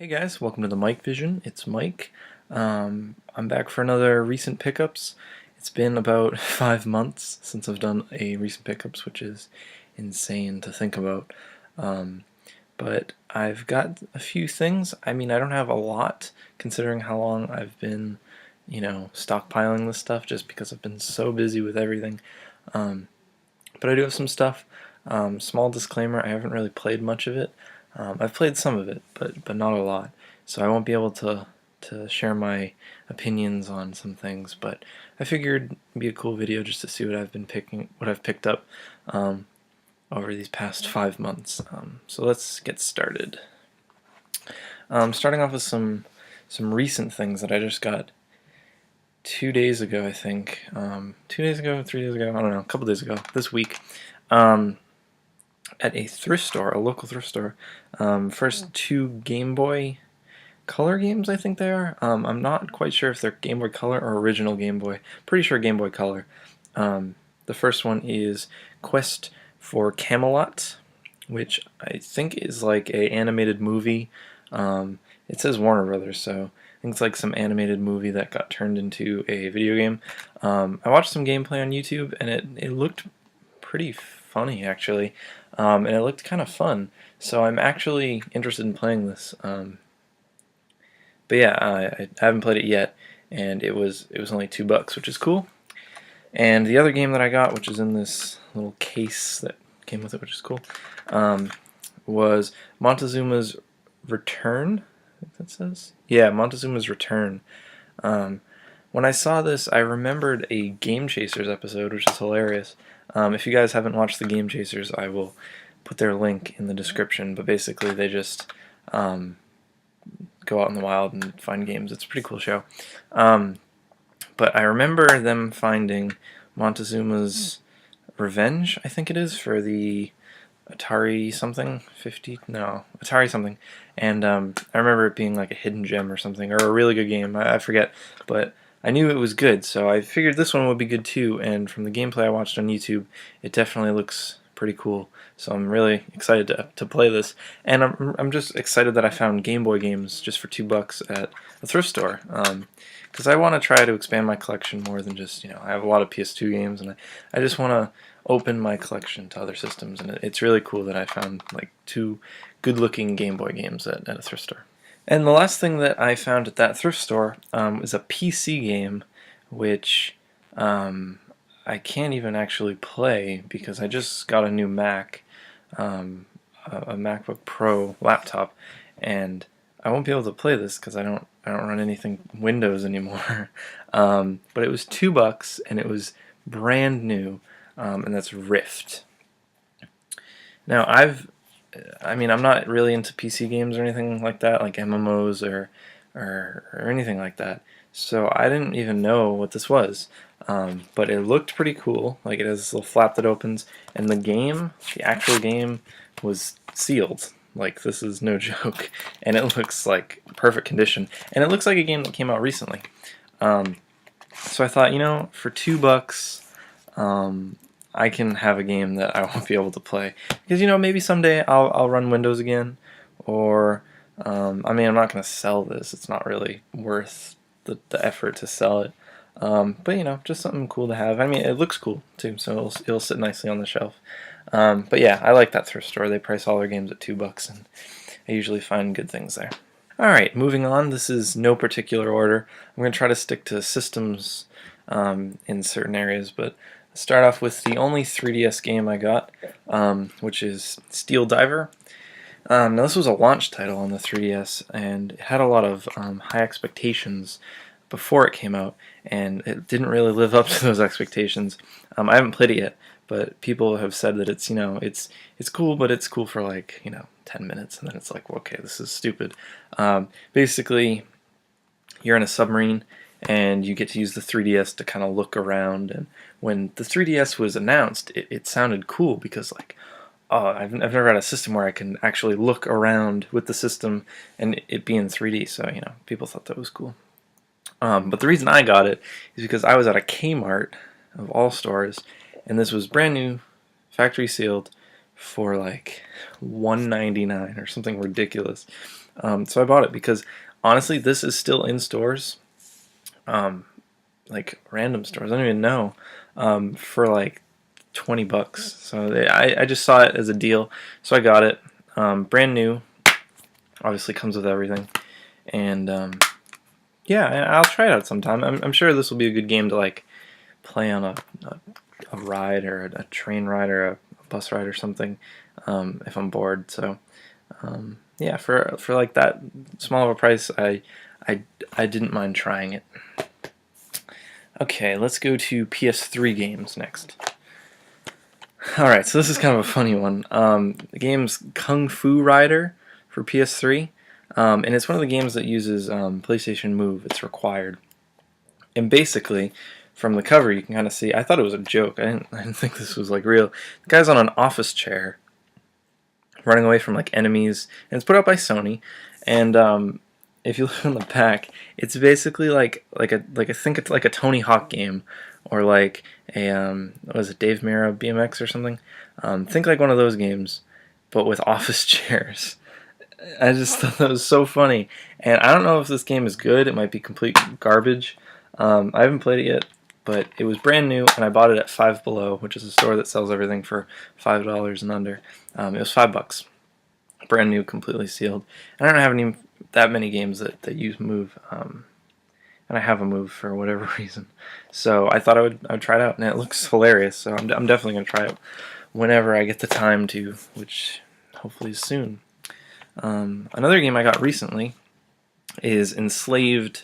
Hey guys, welcome to the Mike Vision. It's Mike. I'm back for another recent pickups. It's been about 5 months since I've done a recent pickups, which is insane to think about. But I've got a few things. I mean, I don't have a lot considering how long I've been, stockpiling this stuff just because I've been so busy with everything. But I do have some stuff. Small disclaimer, I haven't really played much of it. I've played some of it, but not a lot. So I won't be able to share my opinions on some things. But I figured it'd be a cool video just to see what I've picked up over these past 5 months. So let's get started. Starting off with some recent things that I just got 2 days ago, I think. 2 days ago, 3 days ago, I don't know, a couple days ago, this week. At a thrift store, a local thrift store. First two Game Boy Color games, I think they are. I'm not quite sure if they're Game Boy Color or original Game Boy. Pretty sure Game Boy Color. The first one is Quest for Camelot, which I think is like a animated movie. It says Warner Brothers, so I think it's like some animated movie that got turned into a video game. I watched some gameplay on YouTube, and it looked pretty funny, actually. And it looked kind of fun, so I'm actually interested in playing this. But yeah, I haven't played it yet, and it was only $2, which is cool. And the other game that I got, which is in this little case that came with it, which is cool, was Montezuma's Return. I think that says, yeah, Montezuma's Return. When I saw this, I remembered a Game Chasers episode, which is hilarious. If you guys haven't watched the Game Chasers, I will put their link in the description, but basically they just go out in the wild and find games. It's a pretty cool show. But I remember them finding Montezuma's Revenge, I think it is, for the Atari something, Atari something, and I remember it being like a hidden gem or something, or a really good game, I forget, but I knew it was good, so I figured this one would be good too, and from the gameplay I watched on YouTube, it definitely looks pretty cool, so I'm really excited to play this, and I'm just excited that I found Game Boy games just for $2 at a thrift store, because I want to try to expand my collection more than just, I have a lot of PS2 games, and I just want to open my collection to other systems, and it's really cool that I found like two good-looking Game Boy games at a thrift store. And the last thing that I found at that thrift store is a PC game, which I can't even actually play because I just got a new Mac, a MacBook Pro laptop, and I won't be able to play this because I don't run anything Windows anymore. But it was $2 and it was brand new, and that's Rift. Now I'm not really into PC games or anything like that, like MMOs or anything like that. So I didn't even know what this was. But it looked pretty cool. Like, it has this little flap that opens, and the actual game, was sealed. Like, this is no joke. And it looks like perfect condition. And it looks like a game that came out recently. So I thought, for $2, I can have a game that I won't be able to play. Because, maybe someday I'll run Windows again. Or, I'm not going to sell this. It's not really worth the effort to sell it. But, just something cool to have. It looks cool, too, so it'll sit nicely on the shelf. But yeah, I like that thrift store. They price all their games at $2, and I usually find good things there. Alright, moving on. This is no particular order. I'm going to try to stick to systems in certain areas, but start off with the only 3DS game I got, which is Steel Diver. Now, this was a launch title on the 3DS, and it had a lot of high expectations before it came out, and it didn't really live up to those expectations. I haven't played it yet, but people have said that it's it's cool, but it's cool for like 10 minutes, and then it's like, well, okay, this is stupid. Basically, you're in a submarine, and you get to use the 3DS to kind of look around. And when the 3DS was announced, it sounded cool because, like, oh, I've never had a system where I can actually look around with the system and it be in 3D. So people thought that was cool. But the reason I got it is because I was at a Kmart of all stores, and this was brand new, factory sealed, for like $1.99 or something ridiculous. So I bought it because honestly, this is still in stores, like random stores. I don't even know, for like $20. So I just saw it as a deal, so I got it. Brand new, obviously comes with everything, and yeah, I'll try it out sometime. I'm sure this will be a good game to like play on a ride or a train ride or a bus ride or something, if I'm bored. So yeah, for like that small of a price, I didn't mind trying it. Okay, let's go to PS3 games next. Alright, so this is kind of a funny one. The game's Kung Fu Rider for PS3, and it's one of the games that uses PlayStation Move. It's required. And basically, from the cover, you can kind of see, I thought it was a joke. I didn't think this was like real. The guy's on an office chair, running away from like enemies, and it's put out by Sony. And if you look on the back, it's basically like I think it's like a Tony Hawk game, or like a what was it, Dave Mirra BMX or something. Think like one of those games, but with office chairs. I just thought that was so funny, and I don't know if this game is good. It might be complete garbage. I haven't played it yet, but it was brand new, and I bought it at Five Below, which is a store that sells everything for $5 and under. It was $5, brand new, completely sealed. And I don't have any that many games that use Move, and I have a Move for whatever reason. So I thought I would try it out, and it looks hilarious. So I'm definitely gonna try it whenever I get the time to, which hopefully is soon. Another game I got recently is Enslaved: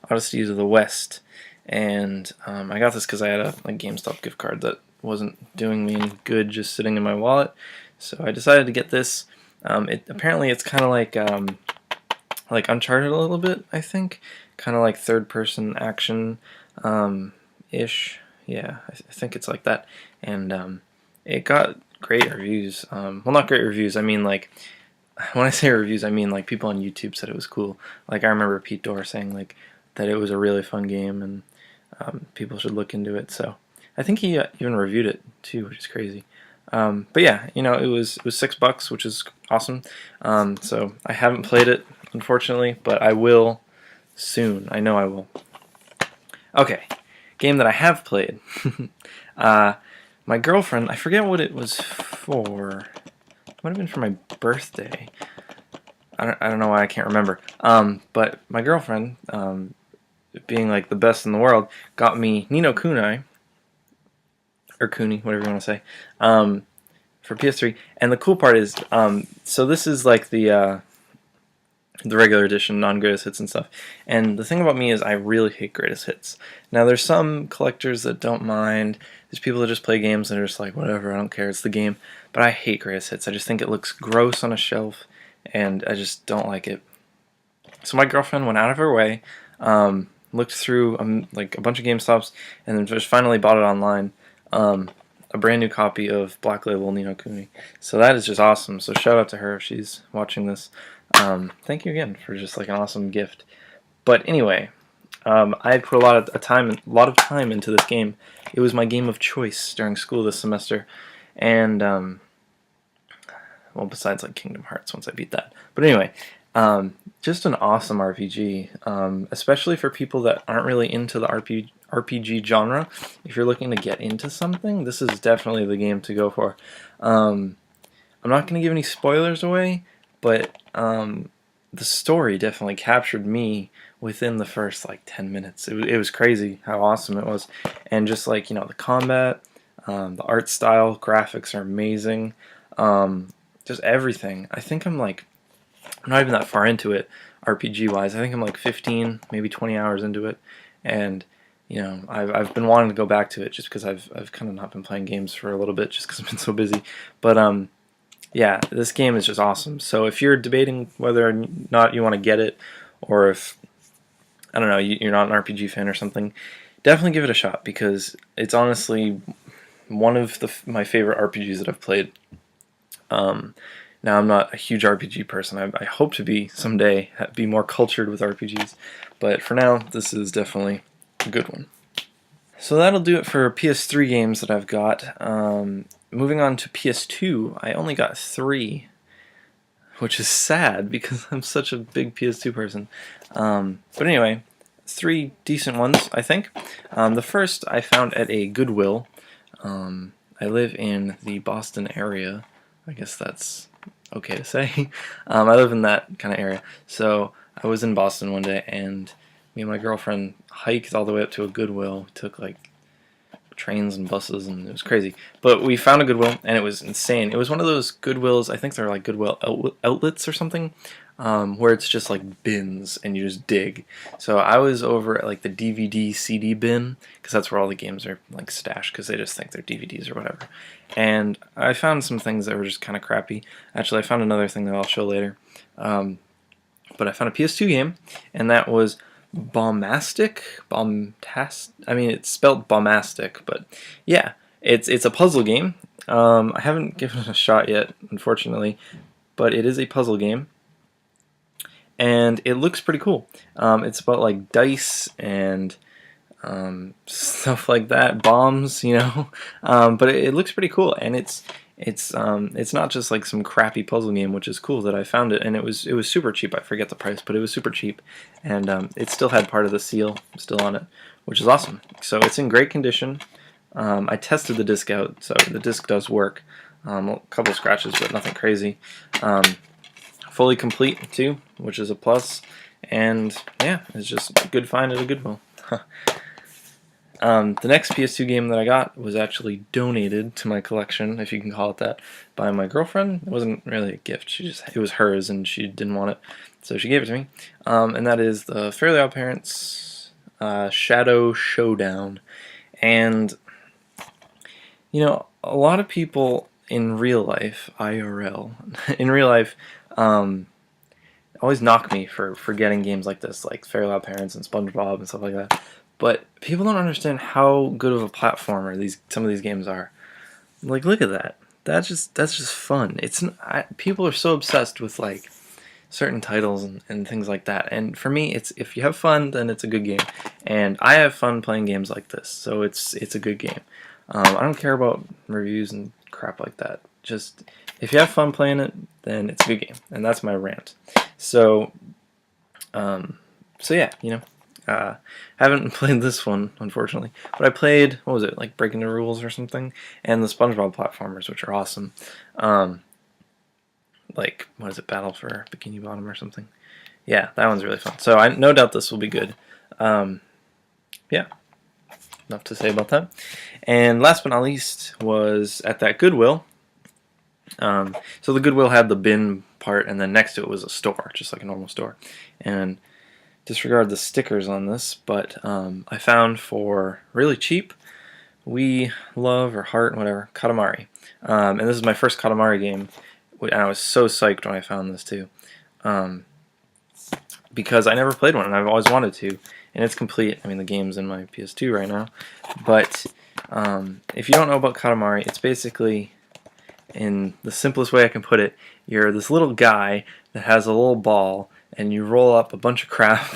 Odysseys of the West, and I got this because I had a GameStop gift card that wasn't doing me any good just sitting in my wallet, so I decided to get this. Apparently it's kind of like Uncharted a little bit, I think, kind of like third-person action ish. Yeah, I think it's like that, and it got great reviews. Well, not great reviews. I mean, like, when I say reviews, I mean like people on YouTube said it was cool. Like I remember Pete Dorr saying like that it was a really fun game, and people should look into it. So I think he even reviewed it too, which is crazy. But yeah, you know, it was $6, which is awesome. So I haven't played it, unfortunately, but I will soon. I know I will. Okay, game that I have played. My girlfriend, I forget what it was for. It might have been for my birthday. I don't know why I can't remember. But my girlfriend, being like the best in the world, got me Ni no Kunai, or Kuni, whatever you want to say, for PS3. And the cool part is, so this is like the regular edition, non-greatest hits and stuff. And the thing about me is I really hate greatest hits. Now there's some collectors that don't mind. There's people that just play games and are just like, whatever, I don't care, it's the game. But I hate greatest hits. I just think it looks gross on a shelf, and I just don't like it. So my girlfriend went out of her way, looked through like a bunch of GameStops, and then just finally bought it online. A brand new copy of Black Label Ni no Kuni. So that is just awesome. So shout out to her if she's watching this. Thank you again for just like an awesome gift. But anyway, I put a lot of time into this game. It was my game of choice during school this semester, and well, besides like Kingdom Hearts once I beat that. But anyway, just an awesome RPG, especially for people that aren't really into the RPG genre. If you're looking to get into something, this is definitely the game to go for. I'm not going to give any spoilers away, but the story definitely captured me within the first like 10 minutes. It was crazy how awesome it was, and just like, you know, the combat, the art style, graphics are amazing, just everything. I think I'm not even that far into it RPG wise. I think I'm like 15, maybe 20 hours into it, and you know, I've been wanting to go back to it just because I've kind of not been playing games for a little bit just because I've been so busy. But yeah, this game is just awesome. So if you're debating whether or not you want to get it, or if, I don't know, you're not an RPG fan or something, definitely give it a shot, because it's honestly one of my favorite RPGs that I've played. Now, I'm not a huge RPG person. I hope to be someday, be more cultured with RPGs. But for now, this is definitely a good one. So that'll do it for PS3 games that I've got. Moving on to PS2, I only got 3 which is sad because I'm such a big PS2 person. But anyway, 3 decent ones, I think. The first I found at a Goodwill. I live in the Boston area. I guess that's okay to say. I live in that kind of area. So I was in Boston one day, and me and my girlfriend hiked all the way up to a Goodwill. We took like trains and buses, and it was crazy. But we found a Goodwill, and it was insane. It was one of those Goodwills, I think they're like Goodwill outlets or something, where it's just like bins, and you just dig. So I was over at like the DVD CD bin, because that's where all the games are like stashed, because they just think they're DVDs or whatever. And I found some things that were just kind of crappy. Actually, I found another thing that I'll show later. But I found a PS2 game, and that was Bombastic? I mean, it's spelled Bombastic, but yeah, it's a puzzle game. I haven't given it a shot yet, unfortunately, but it is a puzzle game, and it looks pretty cool. It's about like dice and stuff like that, bombs, you know. But it looks pretty cool, and it's not just like some crappy puzzle game, which is cool that I found it, and it was super cheap. I forget the price, but it was super cheap, and it still had part of the seal still on it, which is awesome. So it's in great condition. I tested the disc out, so the disc does work. A couple scratches, but nothing crazy. Fully complete too, which is a plus. And yeah, it's just a good find at a Goodwill. The next PS2 game that I got was actually donated to my collection, if you can call it that, by my girlfriend. It wasn't really a gift; it was hers, and she didn't want it, so she gave it to me. And that is the Fairly Odd Parents Shadow Showdown. And you know, a lot of people in real life, IRL, in real life, always knock me for getting games like this, like Fairly Odd Parents and SpongeBob and stuff like that. But people don't understand how good of a platformer some of these games are. Like, look at that. That's just fun. People are so obsessed with like certain titles and things like that. And for me, it's if you have fun, then it's a good game. And I have fun playing games like this, so it's a good game. I don't care about reviews and crap like that. Just if you have fun playing it, then it's a good game. And that's my rant. So yeah, you know. Haven't played this one, unfortunately, but I played, what was it, like Breaking the Rules or something, and the SpongeBob platformers, which are awesome. Like, what is it, Battle for Bikini Bottom or something? Yeah, that one's really fun. So I no doubt this will be good. Yeah, enough to say about that. And last but not least was at that Goodwill. So the Goodwill had the bin part, and then next to it was a store, just like a normal store. And disregard the stickers on this, but I found for really cheap, We Love or Heart, whatever, Katamari. And this is my first Katamari game, and I was so psyched when I found this too. Because I never played one, and I've always wanted to. And it's complete. I mean, the game's in my PS2 right now. But if you don't know about Katamari, it's basically, in the simplest way I can put it, you're this little guy that has a little ball, and you roll up a bunch of crap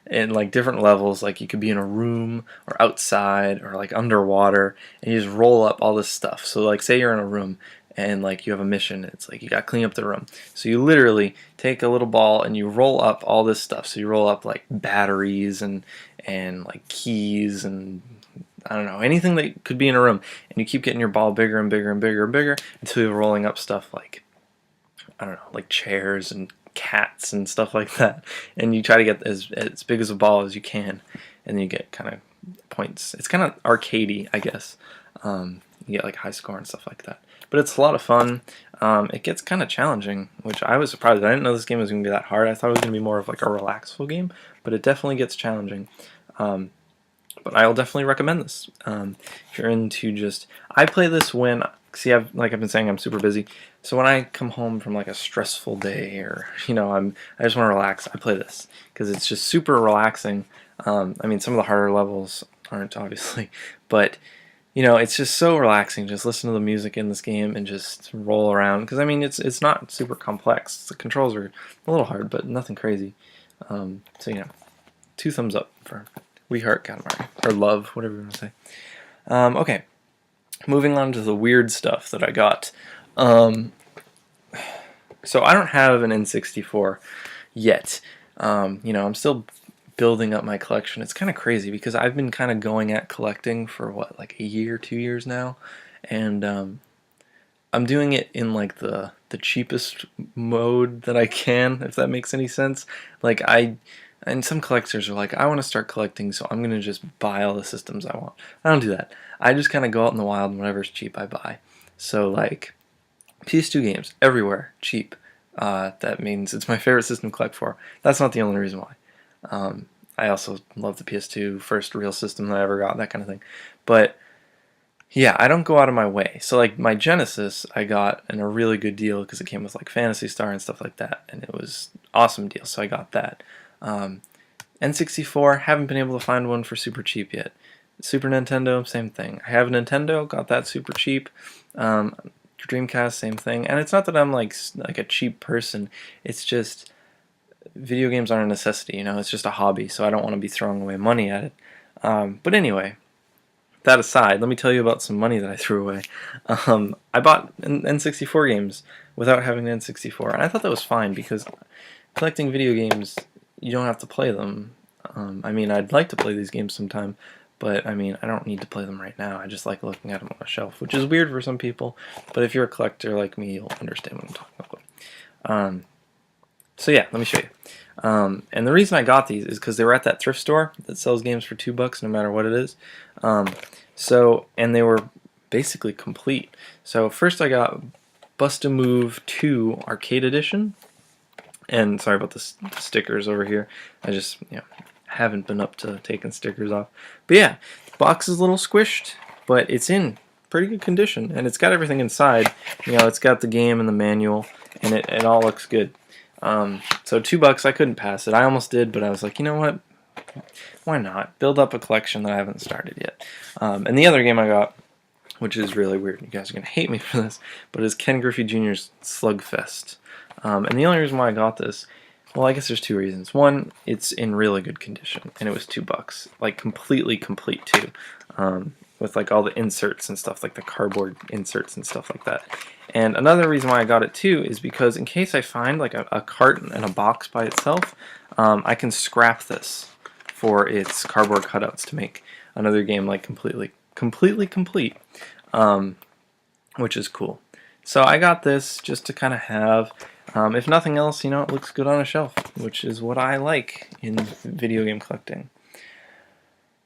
in like different levels. Like you could be in a room or outside or like underwater, and you just roll up all this stuff. So like say you're in a room and like you have a mission, it's like you got to clean up the room. So you literally take a little ball and you roll up all this stuff. So you roll up like batteries and like keys and I don't know, anything that could be in a room, and you keep getting your ball bigger and bigger and bigger and bigger until you're rolling up stuff like, I don't know, like chairs and cats and stuff like that, and you try to get as big as a ball as you can, and then you get kind of points. It's kind of arcadey, I guess. You get like high score and stuff like that, but it's a lot of fun. It gets kind of challenging, which I was surprised. I didn't know this game was going to be that hard. I thought it was going to be more of like a relaxful game, but it definitely gets challenging. But I'll definitely recommend this. If you're into just, I play this when, see, like I've been saying, I'm super busy. So when I come home from like a stressful day, or you know, I just want to relax, I play this because it's just super relaxing. I mean, some of the harder levels aren't, obviously, but you know, it's just so relaxing. Just listen to the music in this game and just roll around. Because I mean, it's not super complex. The controls are a little hard, but nothing crazy. So you know, 2 thumbs up for We Heart Katamari, or Love, whatever you want to say. Okay, moving on to the weird stuff that I got. So I don't have an N64 yet. I'm still building up my collection. It's kind of crazy because I've been kind of going at collecting for what, like a year, 2 years now, and I'm doing it in like the cheapest mode that I can, if that makes any sense. Like and some collectors are like, I want to start collecting, so I'm gonna just buy all the systems I want. I don't do that. I just kind of go out in the wild, and whatever's cheap, I buy. So like PS2 games everywhere, cheap. That means it's my favorite system to collect for. That's not the only reason why. I also love the PS2, first real system that I ever got, that kind of thing. But yeah, I don't go out of my way. So like my Genesis, I got in a really good deal because it came with like Phantasy Star and stuff like that, and it was awesome deal. So I got that. N64, haven't been able to find one for super cheap yet. Super Nintendo, same thing. I have a Nintendo, got that super cheap. Dreamcast, same thing. And it's not that I'm like a cheap person. It's just video games aren't a necessity. It's just a hobby. So I don't want to be throwing away money at it. But anyway, that aside, let me tell you about some money that I threw away. I bought N64 games without having an N64, and I thought that was fine because collecting video games, you don't have to play them. I mean, I'd like to play these games sometime, but I mean, I don't need to play them right now. I just like looking at them on a shelf, which is weird for some people, but if you're a collector like me, you'll understand what I'm talking about. So yeah, let me show you. And the reason I got these is because they were at that thrift store that sells games for $2 no matter what it is. And they were basically complete. So first I got Bust-A-Move 2 Arcade Edition. And sorry about the stickers over here. I just haven't been up to taking stickers off. But yeah, the box is a little squished, but it's in pretty good condition, and it's got everything inside. It's got the game and the manual, and it all looks good. So $2, I couldn't pass it. I almost did, but I was like, you know what? Why not? Build up a collection that I haven't started yet. And the other game I got, which is really weird, you guys are going to hate me for this, but is Ken Griffey Jr.'s Slugfest. And the only reason why I got this, well, I guess there's two reasons. One, it's in really good condition, and it was $2, like completely complete too, with like all the inserts and stuff, like the cardboard inserts and stuff like that. And another reason why I got it too is because in case I find like a carton and a box by itself, I can scrap this for its cardboard cutouts to make another game like completely complete, which is cool. So I got this just to kind of have, if nothing else, it looks good on a shelf, which is what I like in video game collecting.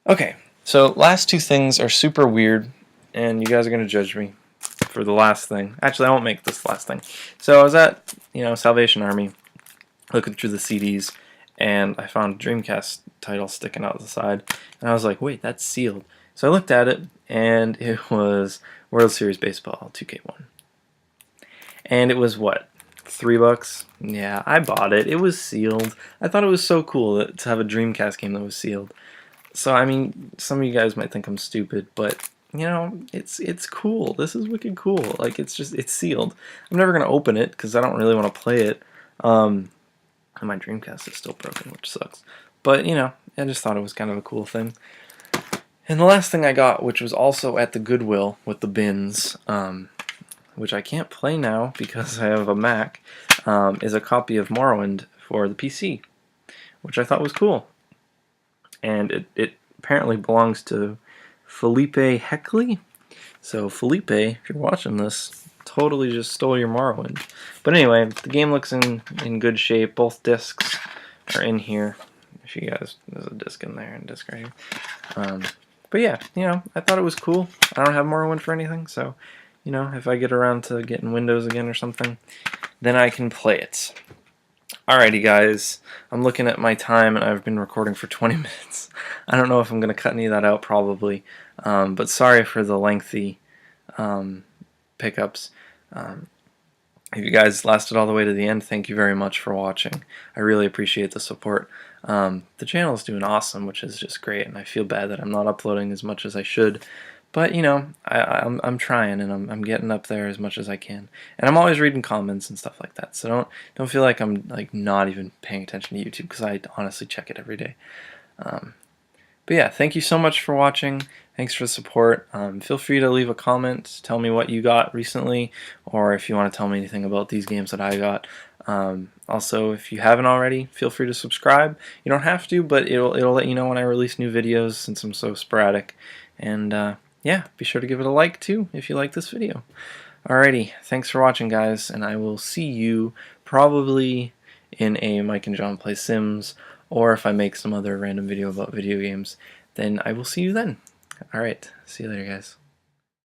Okay, so last two things are super weird, and you guys are going to judge me for the last thing. Actually, I won't make this last thing. So I was at, Salvation Army, looking through the CDs, and I found a Dreamcast title sticking out the side, and I was like, wait, that's sealed. So I looked at it, and it was World Series Baseball 2K1. And it was what? $3? Yeah, I bought it. It was sealed. I thought it was so cool to have a Dreamcast game that was sealed. So I mean, some of you guys might think I'm stupid, but it's cool. This is wicked cool. Like it's sealed. I'm never gonna open it because I don't really want to play it. And my Dreamcast is still broken, which sucks. But I just thought it was kind of a cool thing. And the last thing I got, which was also at the Goodwill with the bins, which I can't play now because I have a Mac, is a copy of Morrowind for the PC, which I thought was cool. And it apparently belongs to Felipe Heckley. So Felipe, if you're watching this, totally just stole your Morrowind. But anyway, the game looks in good shape. Both discs are in here. If you guys, there's a disc in there and a disc right here. But yeah, I thought it was cool. I don't have Morrowind for anything, so if I get around to getting Windows again or something, then I can play it. Alrighty guys, I'm looking at my time and I've been recording for 20 minutes. I don't know if I'm going to cut any of that out, probably, but sorry for the lengthy pickups. If you guys lasted all the way to the end, thank you very much for watching. I really appreciate the support. The channel is doing awesome, which is just great, and I feel bad that I'm not uploading as much as I should. But I'm trying, and I'm getting up there as much as I can, and I'm always reading comments and stuff like that. So don't feel like I'm like not even paying attention to YouTube, because I honestly check it every day. But But yeah, thank you so much for watching. Thanks for the support. Feel free to leave a comment, tell me what you got recently, or if you want to tell me anything about these games that I got. Also, if you haven't already, feel free to subscribe. You don't have to, but it'll let you know when I release new videos since I'm so sporadic. And yeah, be sure to give it a like too if you like this video. Alrighty, thanks for watching, guys, and I will see you probably in a Mike and John Play Sims, or if I make some other random video about video games, then I will see you then. Alright, see you later, guys.